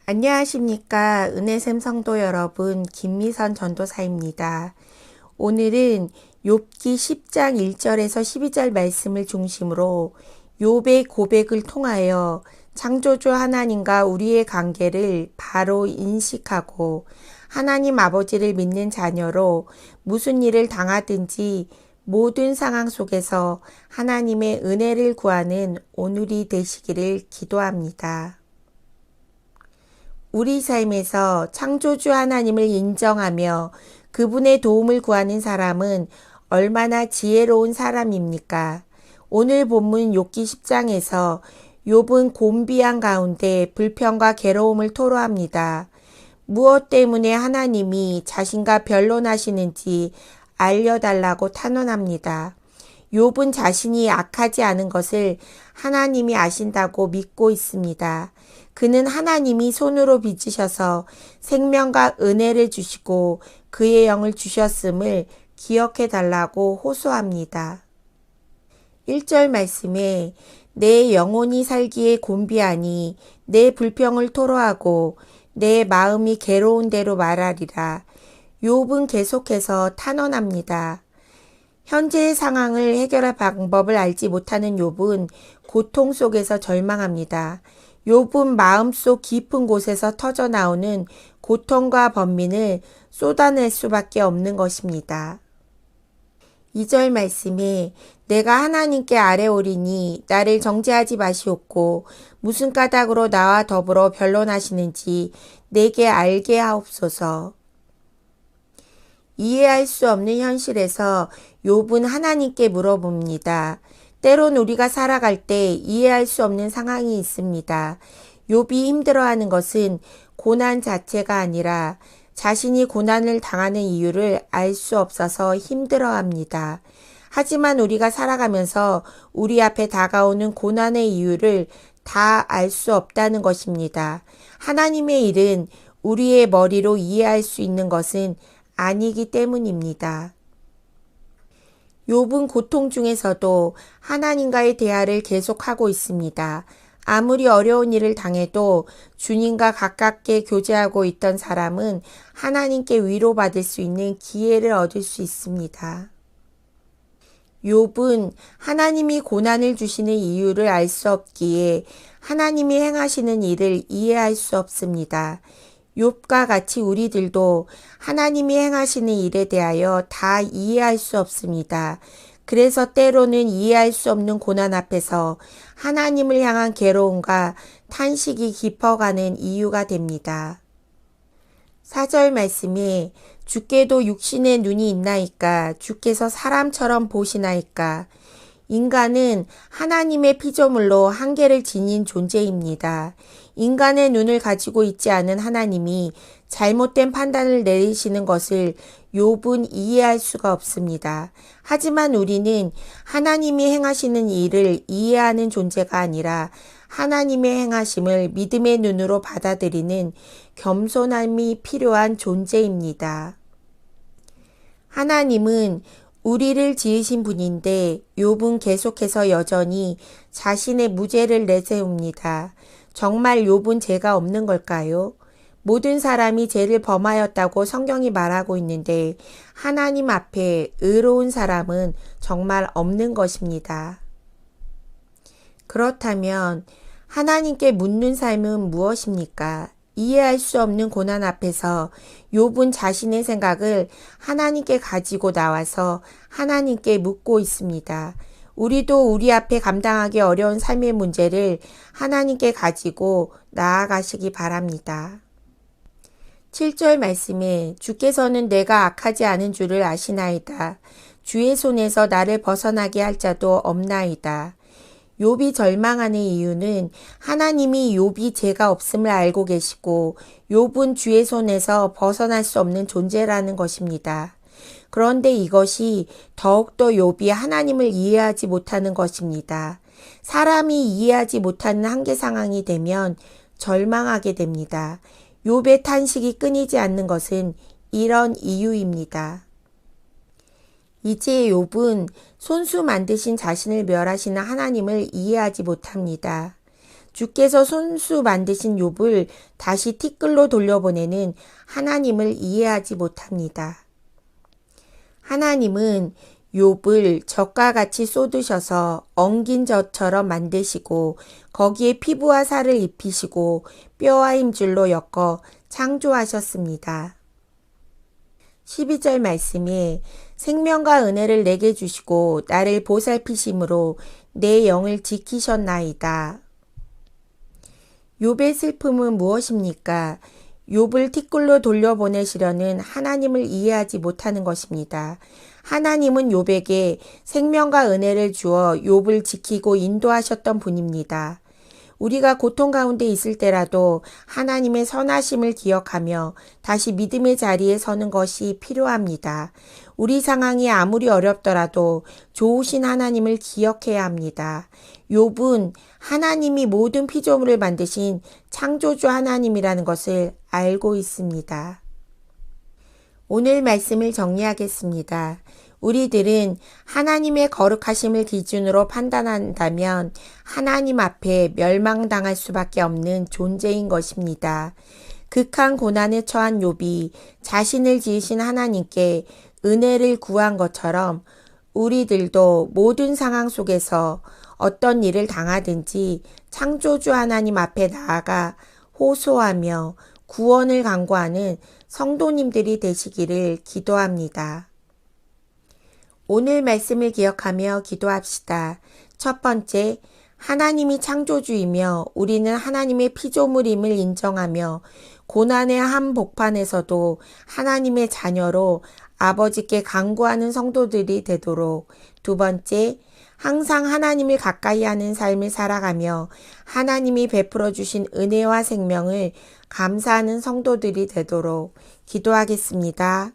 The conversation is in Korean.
안녕하십니까. 은혜샘 성도 여러분, 김미선 전도사입니다. 오늘은 욥기 10장 1절에서 12절 말씀을 중심으로 욥의 고백을 통하여 창조주 하나님과 우리의 관계를 바로 인식하고 하나님 아버지를 믿는 자녀로 무슨 일을 당하든지 모든 상황 속에서 하나님의 은혜를 구하는 오늘이 되시기를 기도합니다. 우리 삶에서 창조주 하나님을 인정하며 그분의 도움을 구하는 사람은 얼마나 지혜로운 사람입니까? 오늘 본문 욥기 10장에서 욥은 곤비한 가운데 불평과 괴로움을 토로합니다. 무엇 때문에 하나님이 자신과 변론하시는지 알려달라고 탄원합니다. 욥은 자신이 악하지 않은 것을 하나님이 아신다고 믿고 있습니다. 그는 하나님이 손으로 빚으셔서 생명과 은혜를 주시고 그의 영을 주셨음을 기억해 달라고 호소합니다. 1절 말씀에 내 영혼이 살기에 곤비하니 내 불평을 토로하고 내 마음이 괴로운 대로 말하리라. 욥은 계속해서 탄원합니다. 현재의 상황을 해결할 방법을 알지 못하는 욥은 고통 속에서 절망합니다. 욥은 마음속 깊은 곳에서 터져나오는 고통과 번민을 쏟아낼 수밖에 없는 것입니다. 2절 말씀에 내가 하나님께 아뢰오리니 나를 정죄하지 마시옵고 무슨 까닭으로 나와 더불어 변론하시는지 내게 알게 하옵소서. 이해할 수 없는 현실에서 욥은 하나님께 물어봅니다. 때론 우리가 살아갈 때 이해할 수 없는 상황이 있습니다. 욥이 힘들어하는 것은 고난 자체가 아니라 자신이 고난을 당하는 이유를 알 수 없어서 힘들어합니다. 하지만 우리가 살아가면서 우리 앞에 다가오는 고난의 이유를 다 알 수 없다는 것입니다. 하나님의 일은 우리의 머리로 이해할 수 있는 것은 아니기 때문입니다. 욥은 고통 중에서도 하나님과의 대화를 계속하고 있습니다. 아무리 어려운 일을 당해도 주님과 가깝게 교제하고 있던 사람은 하나님께 위로받을 수 있는 기회를 얻을 수 있습니다. 욥은 하나님이 고난을 주시는 이유를 알 수 없기에 하나님이 행하시는 일을 이해할 수 없습니다. 욥과 같이 우리들도 하나님이 행하시는 일에 대하여 다 이해할 수 없습니다. 그래서 때로는 이해할 수 없는 고난 앞에서 하나님을 향한 괴로움과 탄식이 깊어가는 이유가 됩니다. 4절 말씀에 주께도 육신의 눈이 있나이까 주께서 사람처럼 보시나이까. 인간은 하나님의 피조물로 한계를 지닌 존재입니다. 인간의 눈을 가지고 있지 않은 하나님이 잘못된 판단을 내리시는 것을 욥은 이해할 수가 없습니다. 하지만 우리는 하나님이 행하시는 일을 이해하는 존재가 아니라 하나님의 행하심을 믿음의 눈으로 받아들이는 겸손함이 필요한 존재입니다. 하나님은 우리를 지으신 분인데 욥은 계속해서 여전히 자신의 무죄를 내세웁니다. 정말 욥은 죄가 없는 걸까요? 모든 사람이 죄를 범하였다고 성경이 말하고 있는데 하나님 앞에 의로운 사람은 정말 없는 것입니다. 그렇다면 하나님께 묻는 삶은 무엇입니까? 이해할 수 없는 고난 앞에서 욥은 자신의 생각을 하나님께 가지고 나와서 하나님께 묻고 있습니다. 우리도 우리 앞에 감당하기 어려운 삶의 문제를 하나님께 가지고 나아가시기 바랍니다. 7절 말씀에 주께서는 내가 악하지 않은 줄을 아시나이다. 주의 손에서 나를 벗어나게 할 자도 없나이다. 욥이 절망하는 이유는 하나님이 욥이 죄가 없음을 알고 계시고 욥은 주의 손에서 벗어날 수 없는 존재라는 것입니다. 그런데 이것이 더욱더 욥이 하나님을 이해하지 못하는 것입니다. 사람이 이해하지 못하는 한계 상황이 되면 절망하게 됩니다. 욥의 탄식이 끊이지 않는 것은 이런 이유입니다. 이제 욥은 손수 만드신 자신을 멸하시는 하나님을 이해하지 못합니다. 주께서 손수 만드신 욥을 다시 티끌로 돌려보내는 하나님을 이해하지 못합니다. 하나님은 욥을 젖과 같이 쏟으셔서 엉긴 젖처럼 만드시고 거기에 피부와 살을 입히시고 뼈와 힘줄로 엮어 창조하셨습니다. 12절 말씀에 생명과 은혜를 내게 주시고 나를 보살피심으로 내 영을 지키셨나이다. 욥의 슬픔은 무엇입니까? 욥을 티끌로 돌려보내시려는 하나님을 이해하지 못하는 것입니다. 하나님은 욥에게 생명과 은혜를 주어 욥을 지키고 인도하셨던 분입니다. 우리가 고통 가운데 있을 때라도 하나님의 선하심을 기억하며 다시 믿음의 자리에 서는 것이 필요합니다. 우리 상황이 아무리 어렵더라도 좋으신 하나님을 기억해야 합니다. 욥은 하나님이 모든 피조물을 만드신 창조주 하나님이라는 것을 알고 있습니다. 오늘 말씀을 정리하겠습니다. 우리들은 하나님의 거룩하심을 기준으로 판단한다면 하나님 앞에 멸망당할 수밖에 없는 존재인 것입니다. 극한 고난에 처한 욥이 자신을 지으신 하나님께 은혜를 구한 것처럼 우리들도 모든 상황 속에서 어떤 일을 당하든지 창조주 하나님 앞에 나아가 호소하며 구원을 간구하는 성도님들이 되시기를 기도합니다. 오늘 말씀을 기억하며 기도합시다. 첫 번째, 하나님이 창조주이며 우리는 하나님의 피조물임을 인정하며 고난의 한복판에서도 하나님의 자녀로 아버지께 간구하는 성도들이 되도록. 두 번째, 항상 하나님을 가까이 하는 삶을 살아가며 하나님이 베풀어 주신 은혜와 생명을 감사하는 성도들이 되도록 기도하겠습니다.